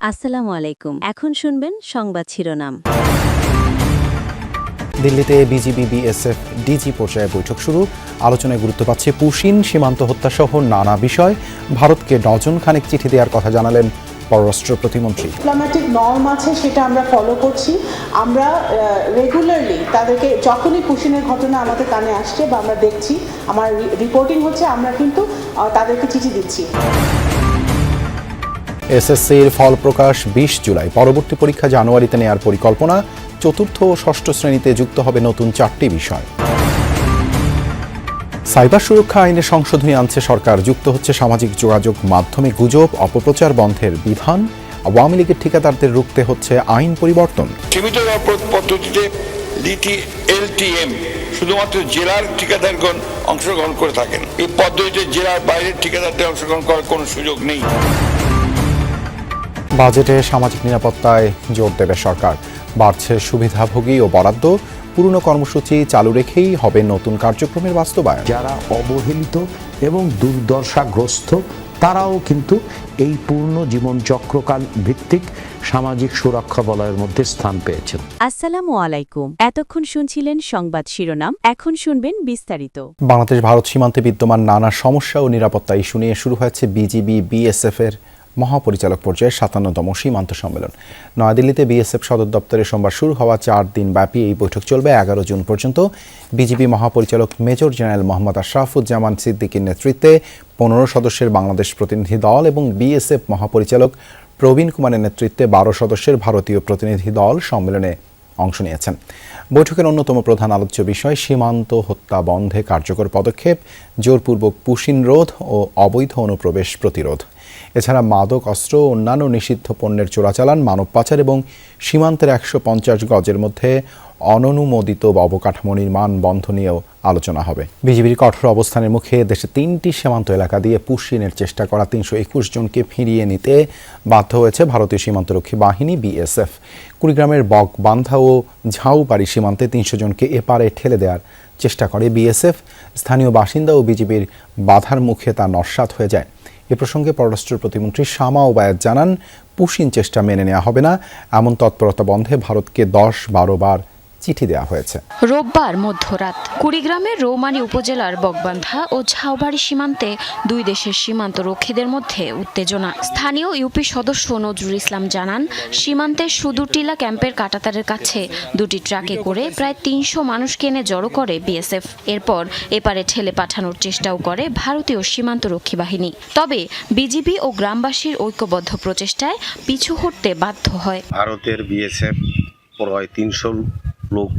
আসসালামু আলাইকুম। এখন শুনবেন সংবাদ শিরোনাম। দিল্লিতে বিজিবি বিএসএফ ডিজি পর্যায়ে বৈঠক শুরু। আলোচনায় গুরুত্ব পাচ্ছে পুশিন, সীমান্ত হত্যাসহ নানা বিষয়। ভারতকে ডজন খানেক চিঠি দেওয়ার কথা জানালেন পররাষ্ট্র প্রতিমন্ত্রী। ডিপ্লোম্যাটিক নর্ম আছে, সেটা আমরা ফলো করছি। আমরা রেগুলারলি তাদেরকে যখনই পুশিনের ঘটনা আমাদের কানে আসছে বা আমরা দেখছি, আমার রিপোর্টিং হচ্ছে, আমরা কিন্তু তাদেরকে চিঠি দিচ্ছি। এসএসসির ফল প্রকাশ ২০ জুলাই। পরবর্তী পরীক্ষা জানুয়ারিতে নেয়ার পরিকল্পনা। চতুর্থ ও ষষ্ঠ শ্রেণীতে যুক্ত হবে নতুন 4টি বিষয়। সাইবার সুরক্ষা আইনে সংশোধনী আনছে সরকার। যুক্ত হচ্ছে সামাজিক যোগাযোগ মাধ্যমে গুজব, অপপ্রচার বন্ধের বিধান। আওয়ামী লীগের ঠিকাদারদের রুখতে হচ্ছে আইন পরিবর্তন। সীমিত পদ্ধতিতে LTM শুধুমাত্র জেলার ঠিকাদারগণ অংশগ্রহণ করে থাকেন। এই পদ্ধতিতে জেলার বাইরের ঠিকাদারদের অংশগ্রহণ করার কোনো সুযোগ নেই। বাজেটে সামাজিক নিরাপত্তায় জোর দেবে সরকার। বাড়ছে সুবিধাভোগী ও বরাদ্দ। পুরনো কর্মসূচি চালু রেখেই হবে নতুন কার্যক্রমের বাস্তবায়ন। যারা অবহেলিত এবং দুর্দশাগ্রস্ত তারাও কিন্তু এই পূর্ণ জীবন চক্রকাল ভিত্তিক সামাজিক সুরক্ষা বলয়ের মধ্যে স্থান পেয়েছেন। আসসালামু আলাইকুম। এতক্ষণ শুনছিলেন সংবাদ শিরোনাম, এখন শুনবেন বিস্তারিত। বাংলাদেশ ভারত সীমান্তে বিদ্যমান নানা সমস্যা ও নিরাপত্তা ইস্যু নিয়ে শুরু হয়েছে বিজিবি বিএসএফ এর মহাপরিচালক পর্যায়ে 57তম সীমান্ত সম্মেলন। নয়াদিল্লিতে বিএসএফ সদর দপ্তরে সোমবার শুরু হওয়া 4 দিন ব্যাপী এই বৈঠক চলবে 11 জুন পর্যন্ত। বিজিবি মহাপরিচালক মেজর জেনারেল মোহাম্মদ আশরাফুজ্জামান সিদ্দিকীর নেতৃত্বে 15 সদস্যের বাংলাদেশ প্রতিনিধি দল এবং বিএসএফ মহাপরিচালক প্রবীণ কুমারের নেতৃত্বে 12 সদস্যের ভারতীয় প্রতিনিধি দল সম্মেলনে অংশ নিয়েছেন। বৈঠকের অন্যতম প্রধান আলোচ্য বিষয় সীমান্ত হত্যা বন্ধে কার্যকর পদক্ষেপ, জোরপূর্বক পুশিন রোধ ও অবৈধ অনুপ্রবেশ প্রতিরোধ। এছাড়া মাদক অস্ত্র ও অন্যান্য নিষিদ্ধ পণ্যের চোরাচালান, মানব পাচার এবং সীমান্তের 150 গজের মধ্যে অননুমোদিত অবকাঠামো নির্মাণ বন্ধ নিয়েও আলোচনা হবে। বিজিবির কঠোর অবস্থানের মুখে দেশে 3টি সীমান্ত এলাকা দিয়ে পুশিনের চেষ্টা করা 321 জনকে ফিরিয়ে নিতে বাধ্য হয়েছে ভারতীয় সীমান্তরক্ষী বাহিনী বিএসএফ। কুড়িগ্রামের বকবান্ধা ও ঝাউবাড়ি সীমান্তে 300 জনকে এপারে ঠেলে দেওয়ার চেষ্টা করে বিএসএফ। স্থানীয় বাসিন্দা ও বিজিবির বাধার মুখে তা নস্যাৎ হয়ে যায়। এ প্রসঙ্গে পররাষ্ট্র প্রতিমন্ত্রী শামা ওবায়েদ জানান, পুশিন চেষ্টা মেনে নেওয়া হবে না, এমন তৎপরতা বন্ধে ভারতকে 10-12 বার চিঠি দেওয়া হয়েছে। রোববার মধ্যরাত কুড়িগ্রামের রৌমারী উপজেলার বকবান্ধা ও ঝাউবাড়ি সীমান্তে দুই দেশের সীমান্ত রক্ষীদের মধ্যে উত্তেজনা। স্থানীয় ইউপি সদস্য নজরুল ইসলাম জানান, সীমান্তের সুদূরটিলা ক্যাম্পের কাঁটাতারের কাছে 2টি ট্রাকে করে প্রায় 300 মানুষকে এনে জড়ো করে বিএসএফ। এরপর এপারে ঠেলে পাঠানোর চেষ্টাও করে ভারতীয় সীমান্তরক্ষী বাহিনী। তবে বিজিবি ও গ্রামবাসীর ঐক্যবদ্ধ প্রচেষ্টায় পিছু হটতে বাধ্য হয়। ভারতের বিএসএফ প্রায় 300 লোক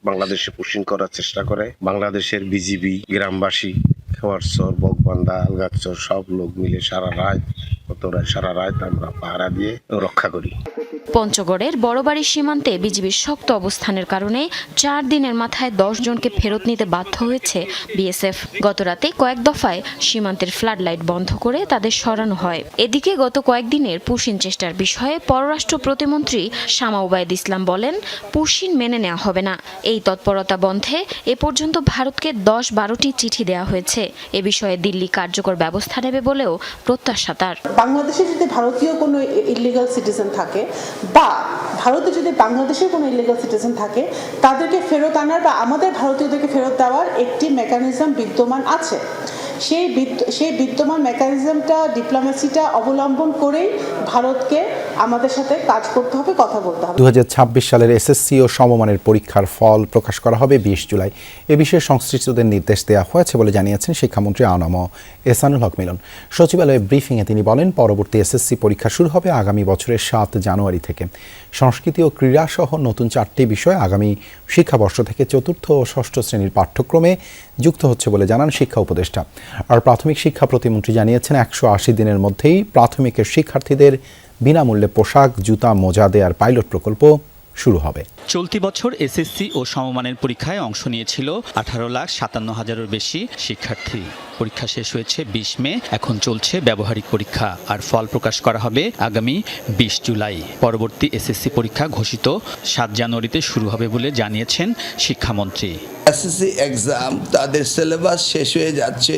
বাংলাদেশে পুশিং করার চেষ্টা করে। বাংলাদেশের বিজিবি, গ্রামবাসী, খেওয়ারচর, বকবান্ধা, আলগাচর সব লোক মিলে সারা রাত আমরা পাহারা দিয়ে রক্ষা করি। পঞ্চগড়ের বড়বাড়ি সীমান্তে বিজিবির শক্ত অবস্থানের কারণে 4 দিনের মাথায় 10 জনকে ফেরত নিতে বাধ্য হয়েছে বিএসএফ। গতরাতে কয়েক দফায় সীমান্তের ফ্লাড লাইট বন্ধ করে তাদের সরানো হয়। এদিকে গত কয়েকদিনের পুশিন চেষ্টার বিষয়ে পররাষ্ট্র প্রতিমন্ত্রী শামা ওবায়েদ ইসলাম বলেন, পুশিন মেনে নেওয়া হবে না। এই তৎপরতা বন্ধে এ পর্যন্ত ভারতকে 10-12টি চিঠি দেওয়া হয়েছে। এ বিষয়ে দিল্লি কার্যকর ব্যবস্থা নেবে বলেও প্রত্যাশা তার। বাংলাদেশে যদি ভারতীয় কোনো ইলিগাল সিটিজেন থাকে বা ভারতে যদি বাংলাদেশের কোনো ইলিগাল সিটিজেন থাকে, তাদেরকে ফেরত আনার বা আমাদের ভারতীয়দেরকে ফেরত দেওয়ার একটি মেকানিজম বিদ্যমান আছে। সেই বিদ্যমান মেকানিজমটা, ডিপ্লোমেসিটা অবলম্বন করেই ভারতকে আমাদের সাথে কাজ করতে হবে, কথা বলতে হবে। 2026 সালের এসএসসি ও সমমানের পরীক্ষার ফল প্রকাশ করা হবে 20 জুলাই। এ বিষয়ে সংশ্লিষ্টদের নির্দেশ দেওয়া হয়েছে বলে জানিয়েছেন শিক্ষামন্ত্রী আনম এহসানুল হক মিলন। সচিবালয়ে ব্রিফিংয়ে তিনি বলেন, পরবর্তী এসএসসি পরীক্ষা শুরু হবে আগামী বছরের 7 জানুয়ারি থেকে। সংস্কৃতি ও ক্রীড়া সহ নতুন 4টি বিষয় আগামী শিক্ষাবর্ষ থেকে চতুর্থ ও ষষ্ঠ শ্রেণীর পাঠ্যক্রমে যুক্ত হচ্ছে বলে জানান শিক্ষা উপদেষ্টা। আর প্রাথমিক শিক্ষা প্রতিমন্ত্রী জানিয়েছেন, 180 দিনের মধ্যেই প্রাথমিকের শিক্ষার্থীদের বিনামূল্যে পোশাক, জুতা, মোজা দেওয়ার পাইলট প্রকল্প শুরু হবে। চলতি বছর এসএসসি ও সমমানের পরীক্ষায় অংশ নিয়েছিল 18,57,000-এর বেশি শিক্ষার্থী। পরীক্ষা শেষ হয়েছে 20 মে, এখন চলছে ব্যবহারিক পরীক্ষা, আর ফল প্রকাশ করা হবে আগামী 20 জুলাই। পরবর্তী এসএসসি পরীক্ষা ঘোষিত 7 জানুয়ারিতে শুরু হবে বলে জানিয়েছেন শিক্ষামন্ত্রী। এসএসসি এক্সাম তাদের সিলেবাস শেষ হয়ে যাচ্ছে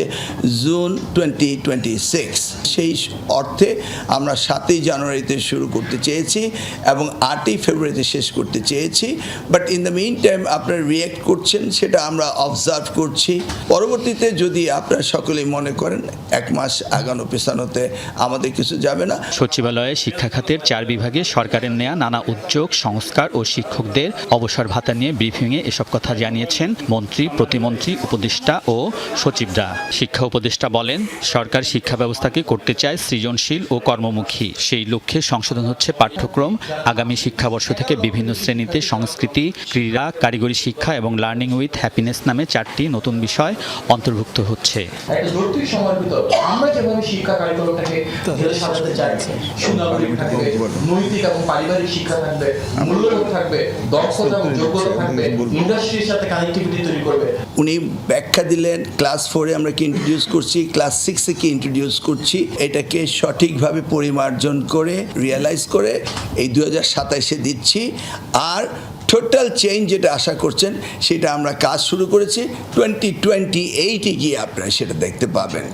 জুন 2026। সেই অর্থে আমরা 7ই জানুয়ারিতে শুরু করতে চেয়েছি এবং 8ই ফেব্রুয়ারিতে শেষ করতে চেয়েছি। But in the meantime আপনারা রিয়েক্ট করছেন, সেটা আমরা অবজার্ভ করছি। পরবর্তীতে যদি আপনারা সকলেই মনে করেন 1 মাস আগানো পেছানোতে আমাদের কিছু যাবে না। সচিবালয়ে শিক্ষা খাতের 4 বিভাগে সরকারের নেয়া নানা উদ্যোগ, সংস্কার ও শিক্ষকদের অবসর ভাতা নিয়ে ব্রিফিংয়ে এসব কথা জানিয়েছেন মন্ত্রী, প্রতিমন্ত্রী, উপদেষ্টা ও সচিবরা। শিক্ষা উপদেষ্টা বলেন, সরকার শিক্ষা ব্যবস্থাকে করতে চায় সৃজনশীল ও কর্মমুখী। সেই লক্ষ্যে সংশোধন হচ্ছে পাঠ্যক্রম। আগামী শিক্ষাবর্ষ থেকে বিভিন্ন শ্রেণীতে সংস্কৃতি, ক্রীড়া, কারিগরি শিক্ষা এবং লার্নিং উইথ হ্যাপিনেস নামে 4টি নতুন বিষয় অন্তর্ভুক্ত হচ্ছে। সময়ের ভিতর আমরা যেভাবে শিক্ষা কারিকুলামটাকে ঢেলে সাজাতে চাই, সুনাগরিক থাকবে, নৈতিক এবং পারিবারিক শিক্ষা থাকবে, মূল্যবোধ থাকবে, দক্ষতা এবং যোগ্যতা থাকবে, ইন্ডাস্ট্রির সাথে কানেক্টিভিটি তৈরি করবে। উনি ব্যাখ্যা দিলেন ক্লাস 4-এ আমরা কি ইন্ট্রোডিউস করছি, ক্লাস 6-এ কি ইন্ট্রোডিউস করছি, এটাকে সঠিকভাবে পরিমার্জন করে রিয়েলাইজ করে এই 2027-এ দিচ্ছি। আর টোটাল চেঞ্জ যেটা আশা করছেন সেটা আমরা কাজ শুরু করেছি, 2028-এ গিয়ে আপনারা সেটা দেখতে পাবেন।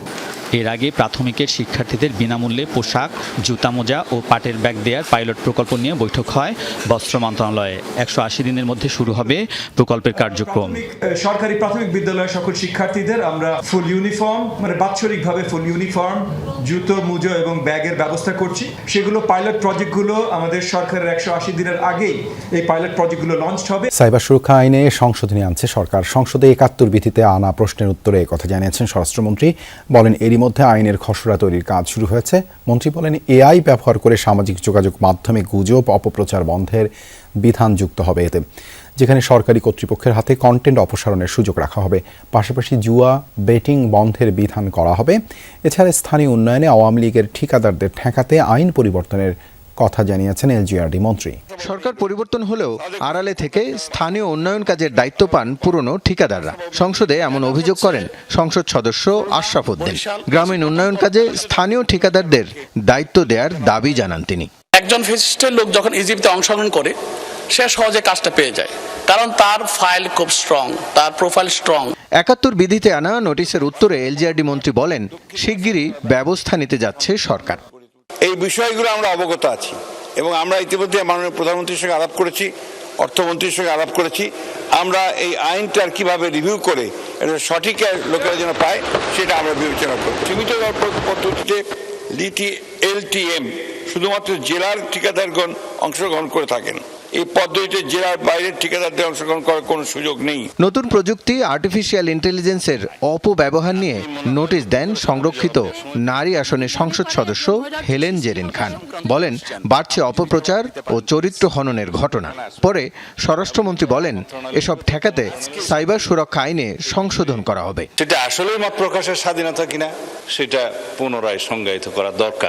এর আগে প্রাথমিকের শিক্ষার্থীদের বিনামূল্যে পোশাক, জুতা, মোজা ও পাটের ব্যাগ দেওয়ার পাইলট প্রকল্প নিয়ে বৈঠক হয় বস্ত্র মন্ত্রণালয়ে। 180 দিনের মধ্যে শুরু হবে প্রকল্পের কার্যক্রম। সরকারি প্রাথমিক বিদ্যালয়ের সকল শিক্ষার্থীদের আমরা ফুল ইউনিফর্ম, মানে বাৎসরিকভাবে ফুল ইউনিফর্ম, জুতো, মোজা এবং ব্যাগের ব্যবস্থা করছি। সেগুলো পাইলট প্রজেক্টগুলো আমাদের সরকারের 180 দিনের আগেই এই পাইলট প্রজেক্টগুলো লঞ্চ হবে। সাইবার সুরক্ষা আইনে সংশোধনী আনছে সরকার। সংসদে 71 ভিত্তিতে আনা প্রশ্নের উত্তরে কথা জানিয়েছেন স্বরাষ্ট্রমন্ত্রী। বলেন, এরই মধ্যে আইনের খসড়া তৈরির কাজ শুরু হয়েছে। মন্ত্রী বলেন, এআই ব্যবহার করে সামাজিক যোগাযোগ মাধ্যমে গুজব, অপপ্রচার বন্ধের বিধান যুক্ত হবে এতে, যেখানে সরকারি কর্তৃপক্ষের হাতে কন্টেন্ট অপসারণের সুযোগ রাখা হবে। পাশাপাশি জুয়া, বেটিং বন্ধের বিধান করা হবে। এছাড়া স্থানীয় উন্নয়নে আওয়ামী লীগের ঠিকাদারদের ঠেকাতে আইন পরিবর্তনের কথা জানিয়েছেন এলজিআরডি মন্ত্রী। সরকার পরিবর্তন হলেও আড়ালে থেকে স্থানীয় উন্নয়ন কাজের দায়িত্ব পান পুরনো ঠিকাদাররা। সংসদে এমন অভিযোগ করেন সংসদ সদস্য আশরাফ উদ্দিন। গ্রামীণ উন্নয়ন কাজে স্থানীয় ঠিকাদারদের দায়িত্ব দেওয়ার দাবি জানান তিনি। একজন ফ্যাসিস্টের লোক যখন ইজিপ্টে অংশগ্রহণ করে, সে সহজে কাজটা পেয়ে যায়, কারণ তার ফাইল খুব স্ট্রং, তার প্রোফাইল স্ট্রং। 71 বিধিতে আনা নোটিশের উত্তরে এলজিআরডি মন্ত্রী বলেন, শিগগিরই ব্যবস্থা নিতে যাচ্ছে সরকার। এই বিষয়গুলো আমরা অবগত আছি এবং আমরা ইতিমধ্যে মাননীয় প্রধানমন্ত্রীর সঙ্গে আলাপ করেছি, অর্থমন্ত্রীর সঙ্গে আলাপ করেছি। আমরা এই আইনটার কিভাবে রিভিউ করে এটা সঠিক লোকেরা যেন পায় সেটা আমরা বিবেচনা করব। সীমিত পদ্ধতিতে লিটি এলটিএম শুধুমাত্র জেলার ঠিকাদারগণ অংশগ্রহণ করে থাকেন। এই পদ্ধতিতে জেলার বাইরের ঠিকাদারদের অংশগ্রহণ করার কোনো সুযোগ নেই। নতুন প্রযুক্তি আর্টিফিশিয়াল ইন্টেলিজেন্সের অপব্যবহার নিয়ে নোটিশ দেন সংরক্ষিত নারী আসনের সংসদ সদস্য হেলেন জেরিন খান। বলেন, বাড়ছে অপপ্রচার ও চরিত্র হননের ঘটনা। পরে স্বরাষ্ট্রমন্ত্রী বলেন, এসব ঠেকাতে সাইবার সুরক্ষা আইনে সংশোধন করা হবে। সেটা আসলে মত প্রকাশের স্বাধীনতা কিনা সেটা পুনরায় সংজ্ঞায়িত করা দরকার।